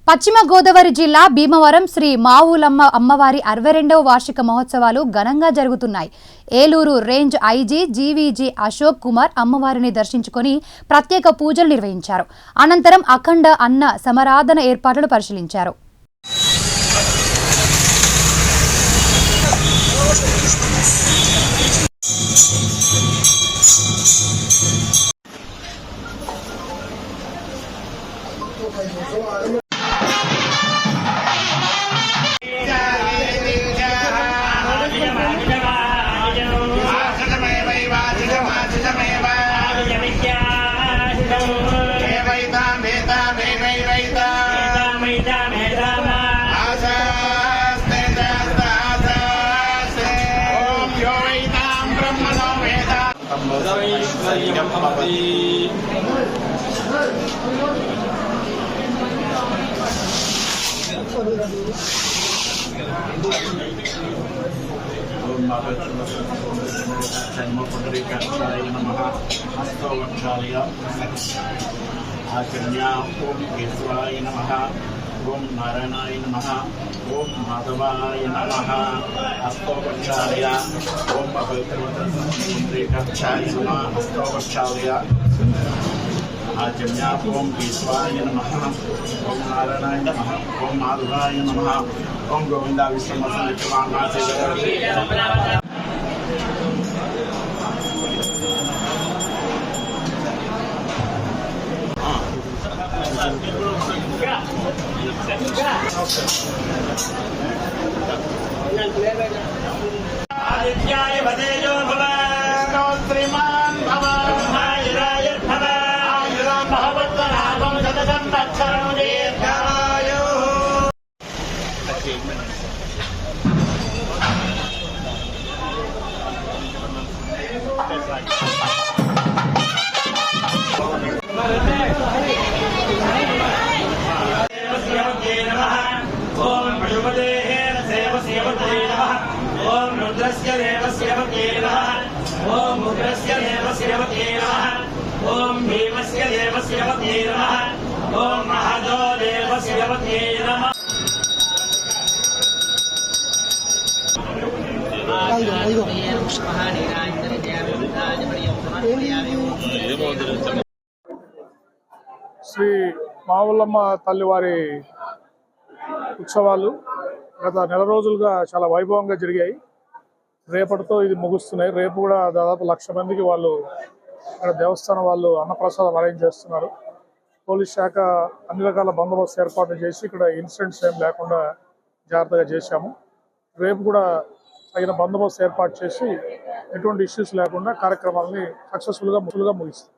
పశ్చిమ గోదావరి జిల్లా భీమవరం శ్రీ మావులమ్మ అమ్మవారి 62వ వార్షిక మహోత్సవాలు ఘనంగా జరుగుతున్నాయి. Eluru range IG GVG Ashok Kumar అమ్మవారిని దర్శించుకొని ప్రత్యేక పూజలు నిర్వహించారు. అనంతరం అఖండ అన్న సమారాధన ఏర్పాట్లను పరిశీలించారు. కేశవాయ నమః. ఓం నారాయణాయ నమః. ఓం మాధవాయ నమః. హస్తోపక్షాయ. ఓం పవిత్రవత్రేకాక్షాయ నమః. హస్తోపక్షాయ. ఆచమ్య. ఓం కేశవాయ నమః. ఓం నారాయణాయ నమః. ఓం మాధవాయ నమః. ఓం గోవింద విష్ణు ఆదిత్యాయ వదేజో భవ శ్రీమాన్ భవ ఆయురాయ భవ ఆయురాం భవత్వనామం సతతం తచ్చరం దీర్ఘాయు. ఓం పశుపతేః సేవసేవతే నమః. ఓం రుద్రస్య దేవసేవతే నమః. ఓం ముద్రస్య దేవసేవతే నమః. ఓం భీమస్య దేవసేవతే నమః. ఓం మహదో దేవసేవతే నమః. శ్రీ మావులమ్మ తల్లివారి ఉత్సవాలు గత నెల రోజులుగా చాలా వైభవంగా జరిగాయి. రేపటితో ఇది ముగుస్తున్నాయి. రేపు కూడా దాదాపు 1,00,000 మందికి వాళ్ళు ఇక్కడ దేవస్థానం వాళ్ళు అన్నప్రసాదం అరేంజ్ చేస్తున్నారు. పోలీస్ శాఖ అన్ని రకాల బందోబస్తు ఏర్పాట్లు చేసి ఇక్కడ ఇన్సిడెంట్స్ ఏం లేకుండా జాగ్రత్తగా చేశాము. రేపు కూడా తగిన బందోబస్తు ఏర్పాటు చేసి ఎటువంటి ఇష్యూస్ లేకుండా కార్యక్రమాలని సక్సెస్ఫుల్గా ముగిస్తాం.